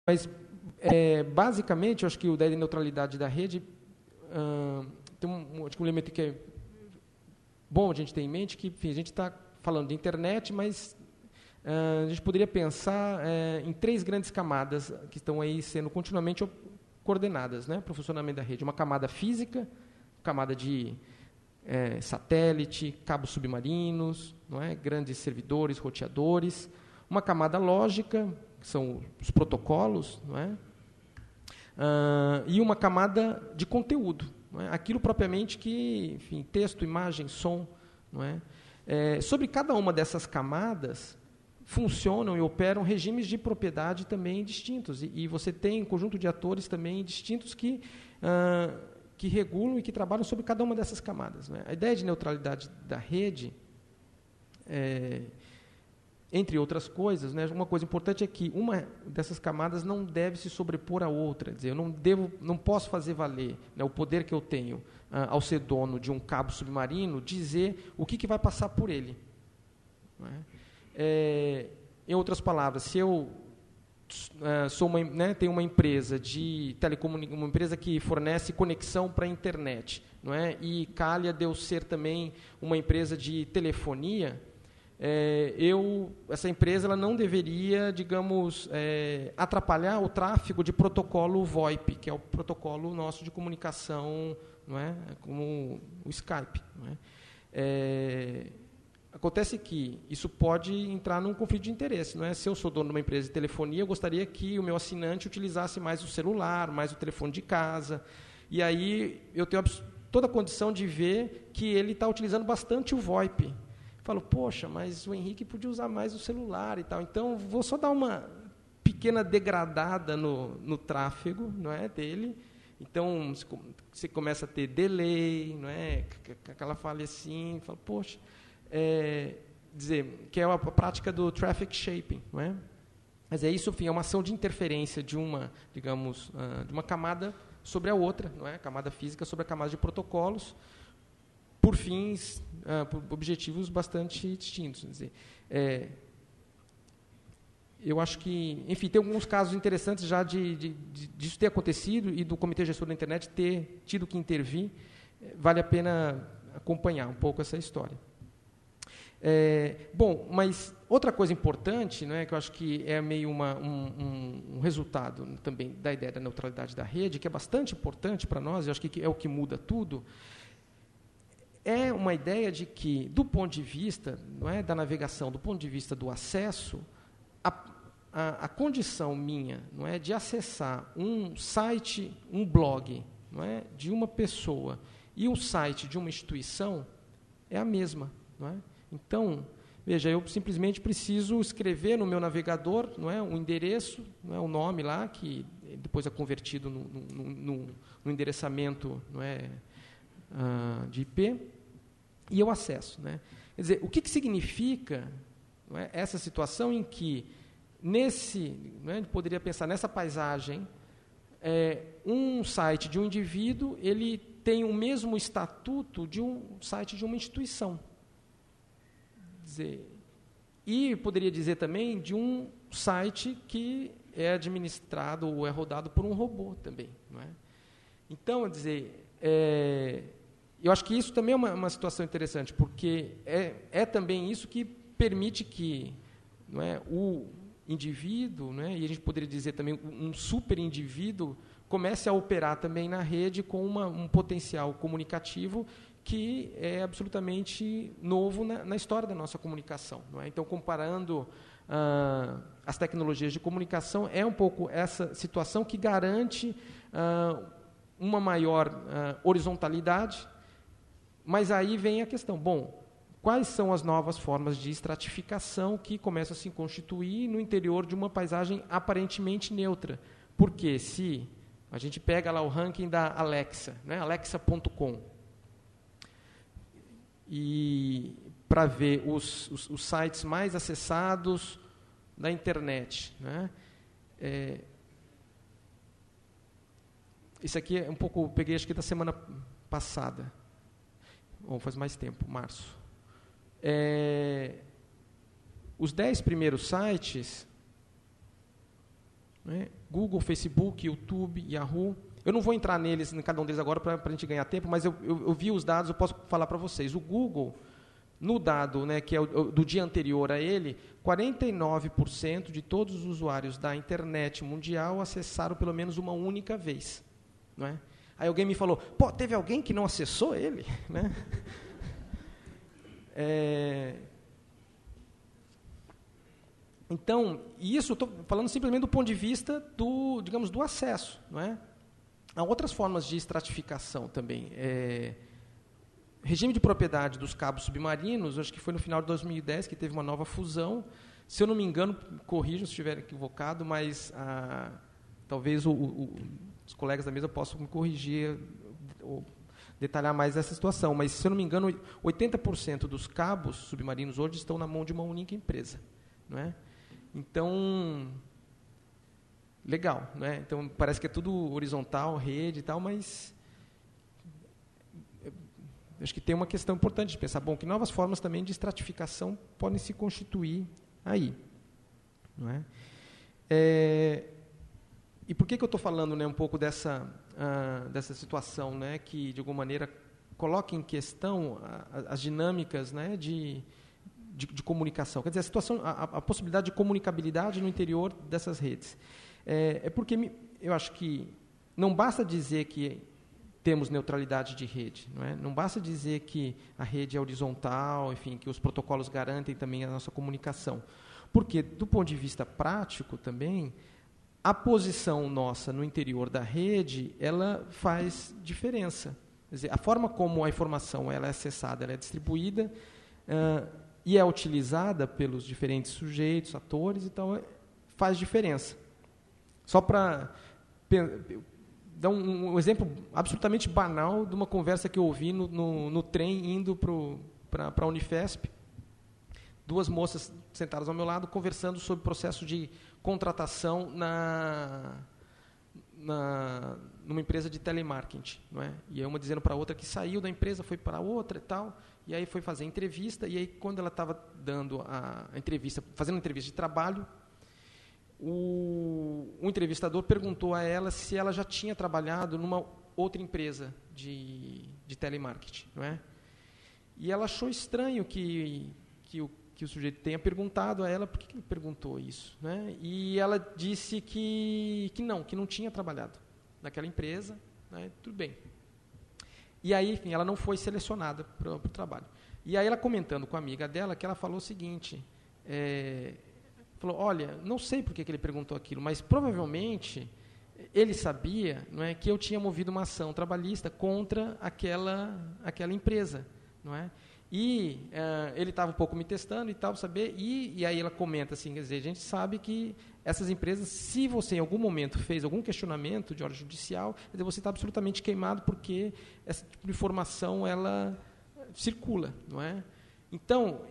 Mas, basicamente, eu acho que o da neutralidade da rede tem acho que um elemento que é bom a gente ter em mente, que, enfim, a gente está falando de internet, mas a gente poderia pensar em 3 grandes camadas que estão aí sendo continuamente coordenadas, né, para o funcionamento da rede. Uma camada física, camada de satélite, cabos submarinos, não é, grandes servidores, roteadores. Uma camada lógica, que são os protocolos, não é? E uma camada de conteúdo, não é? Aquilo propriamente que, enfim, texto, imagem, som, não é? Sobre cada uma dessas camadas funcionam e operam regimes de propriedade também distintos, e você tem um conjunto de atores também distintos que regulam e que trabalham sobre cada uma dessas camadas, não é? A ideia de neutralidade da rede, entre outras coisas, né, uma coisa importante é que uma dessas camadas não deve se sobrepor à outra. Quer dizer, eu não posso fazer valer, né, o poder que eu tenho ao ser dono de um cabo submarino, dizer o que vai passar por ele. Não é? Em outras palavras, se eu tenho uma empresa de telecomunicação, uma empresa que fornece conexão para a internet, não é? E calha de eu ser também uma empresa de telefonia, essa empresa ela não deveria, digamos, atrapalhar o tráfego de protocolo VoIP, que é o protocolo nosso de comunicação, não é? Como o Skype. Não é? Acontece que isso pode entrar num conflito de interesse. Não é? Se eu sou dono de uma empresa de telefonia, eu gostaria que o meu assinante utilizasse mais o celular, mais o telefone de casa, e aí eu tenho toda a condição de ver que ele está utilizando bastante o VoIP. Falo, poxa, mas o Henrique podia usar mais o celular e tal, então vou só dar uma pequena degradada no tráfego, não é, dele. Então você começa a ter delay, não é, aquela falha assim, fala, poxa, dizer que é a prática do traffic shaping, não é? Mas isso, enfim, é uma ação de interferência de uma, digamos, de uma camada sobre a outra, não é? A camada física sobre a camada de protocolos, por fins, por objetivos bastante distintos. Quer dizer, eu acho que, enfim, tem alguns casos interessantes já disso ter acontecido e do Comitê Gestor da Internet ter tido que intervir. Vale a pena acompanhar um pouco essa história. Bom, mas outra coisa importante, né, que eu acho que é meio um resultado também da ideia da neutralidade da rede, que é bastante importante para nós, eu acho que é o que muda tudo, é uma ideia de que, do ponto de vista, não é, da navegação, do ponto de vista do acesso, a condição minha, não é, de acessar um site, um blog, não é, de uma pessoa e o site de uma instituição é a mesma, não é? Então, veja, eu simplesmente preciso escrever no meu navegador, não é, um endereço, não é, um nome lá que depois é convertido no endereçamento, não é, de IP, e eu acesso, né? Quer dizer, o que significa, não é, essa situação em que não é, a gente poderia pensar nessa paisagem, um site de um indivíduo ele tem o mesmo estatuto de um site de uma instituição. Quer dizer, e poderia dizer também de um site que é administrado ou é rodado por um robô também, não é? Então, quer dizer, eu acho que isso também é uma situação interessante, porque é também isso que permite que, não é, o indivíduo, não é, e a gente poderia dizer também um superindivíduo, comece a operar também na rede com um potencial comunicativo que é absolutamente novo na história da nossa comunicação. Não é? Então, comparando as tecnologias de comunicação, é um pouco essa situação que garante uma maior horizontalidade, mas aí vem a questão, bom, quais são as novas formas de estratificação que começam a se constituir no interior de uma paisagem aparentemente neutra? Porque se a gente pega lá o ranking da Alexa, né, alexa.com, e para ver os sites mais acessados da internet, né, isso aqui é um pouco, peguei acho que da semana passada, ou faz mais tempo, março. Os 10 primeiros sites, né? Google, Facebook, YouTube, Yahoo. Eu não vou entrar neles, em cada um deles agora, para a gente ganhar tempo, mas eu vi os dados, eu posso falar para vocês. O Google, no dado, né, que é do dia anterior a ele, 49% de todos os usuários da internet mundial acessaram pelo menos uma única vez. Não é? Aí alguém me falou, pô, teve alguém que não acessou ele? Né? Então, isso eu estou falando simplesmente do ponto de vista do, digamos, do acesso. Não é? Há outras formas de estratificação também. Regime de propriedade dos cabos submarinos, acho que foi no final de 2010 que teve uma nova fusão. Se eu não me engano, corrijam se estiver equivocado, mas talvez os colegas da mesa possam me corrigir ou detalhar mais essa situação. Mas, se eu não me engano, 80% dos cabos submarinos hoje estão na mão de uma única empresa. Não é? Então, legal. Não é? Então, parece que é tudo horizontal, rede e tal, mas acho que tem uma questão importante de pensar, bom, que novas formas também de estratificação podem se constituir aí. Não é? E por que eu estou falando, né, um pouco dessa situação, né, que, de alguma maneira, coloca em questão as dinâmicas, né, de comunicação? Quer dizer, a possibilidade de comunicabilidade no interior dessas redes. Porque eu acho que não basta dizer que temos neutralidade de rede, não é? Não basta dizer que a rede é horizontal, enfim, que os protocolos garantem também a nossa comunicação. Porque, do ponto de vista prático também, a posição nossa no interior da rede, ela faz diferença. Quer dizer, a forma como a informação ela é acessada, ela é distribuída e é utilizada pelos diferentes sujeitos, atores, então faz diferença. Só para dar um exemplo absolutamente banal de uma conversa que eu ouvi no trem indo para a Unifesp. Duas moças sentadas ao meu lado conversando sobre o processo de contratação numa empresa de telemarketing. Não é? E aí uma dizendo para a outra que saiu da empresa, foi para a outra e tal, e aí foi fazer entrevista, e aí quando ela estava dando a entrevista, fazendo a entrevista de trabalho, o entrevistador perguntou a ela se ela já tinha trabalhado numa outra empresa de telemarketing. Não é? E ela achou estranho que o sujeito tenha perguntado a ela por que ele perguntou isso. Né? E ela disse que não tinha trabalhado naquela empresa. Né? Tudo bem. E aí, enfim, ela não foi selecionada para o trabalho. E aí ela comentando com a amiga dela, que ela falou o seguinte... falou, olha, não sei por que ele perguntou aquilo, mas provavelmente ele sabia, não é, que eu tinha movido uma ação trabalhista contra aquela empresa. Não é? E ele estava um pouco me testando e tal, saber, e aí ela comenta assim, quer dizer, a gente sabe que essas empresas, se você em algum momento fez algum questionamento de ordem judicial, quer dizer, você está absolutamente queimado porque essa tipo de informação ela circula. Não é? Então,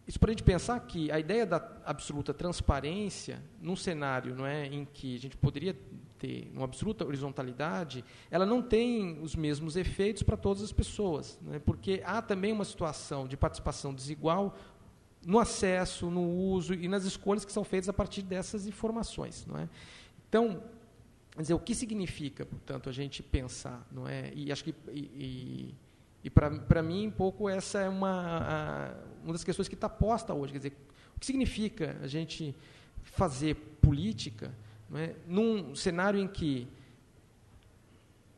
isso para a gente pensar que a ideia da absoluta transparência, num cenário, não é, em que a gente poderia ter uma absoluta horizontalidade, ela não tem os mesmos efeitos para todas as pessoas, né, porque há também uma situação de participação desigual no acesso, no uso e nas escolhas que são feitas a partir dessas informações. Não é? Então, quer dizer, o que significa, portanto, a gente pensar? Não é? E acho que... E para mim, um pouco, essa é uma das questões que está posta hoje. Quer dizer, o que significa a gente fazer política, não é, num cenário em que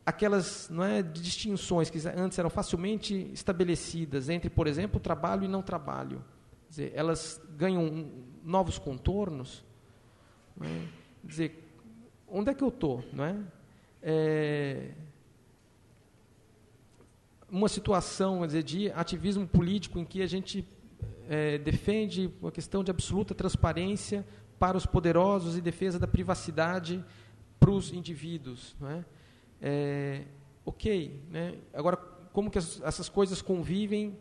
aquelas, não é, distinções que antes eram facilmente estabelecidas entre, por exemplo, trabalho e não trabalho, quer dizer, elas ganham novos contornos. Não é? Quer dizer, onde é que eu estou? Não é? Uma situação, quer dizer, de ativismo político em que a gente defende a questão de absoluta transparência para os poderosos e defesa da privacidade para os indivíduos. Não é? Ok. Né? Agora, como que essas coisas convivem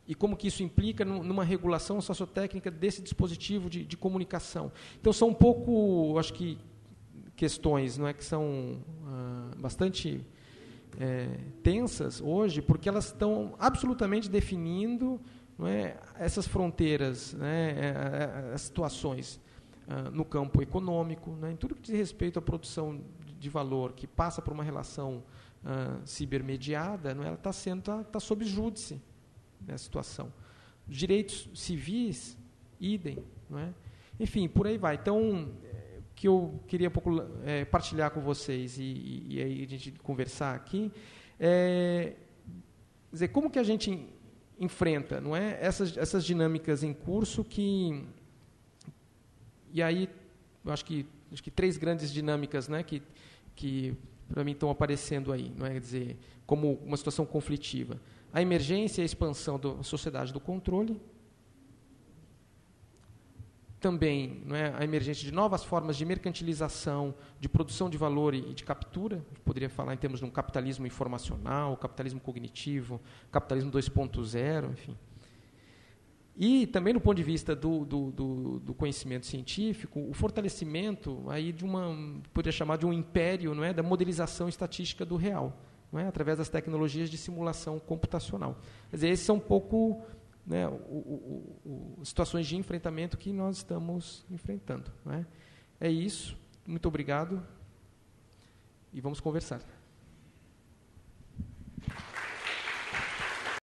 e como que isso implica numa regulação sociotécnica desse dispositivo de comunicação? Então, são um pouco, acho que, questões, não é, que são bastante... tensas hoje, porque elas estão absolutamente definindo, não é, essas fronteiras, né, as situações. no campo econômico, né, em tudo que diz respeito à produção de valor, que passa por uma relação cibermediada, não é? Ela está sob júdice nessa situação. Os direitos civis, idem, não é? Enfim, por aí vai. Então, o que eu queria um pouco partilhar com vocês e aí a gente conversar aqui dizer, como que a gente enfrenta, não é, essas dinâmicas em curso e aí eu acho que 3 grandes dinâmicas, né, que para mim estão aparecendo aí, não é, quer dizer, como uma situação conflitiva. A emergência e a expansão da sociedade do controle, também, não é, a emergência de novas formas de mercantilização, de produção de valor e de captura, poderia falar em termos de um capitalismo informacional, capitalismo cognitivo, capitalismo 2.0, enfim. E também, no ponto de vista do conhecimento científico, o fortalecimento aí poderia chamar de um império, não é, da modelização estatística do real, não é, através das tecnologias de simulação computacional. Quer dizer, esses são um pouco, né, situações de enfrentamento que nós estamos enfrentando. Não é? É isso. Muito obrigado. E vamos conversar.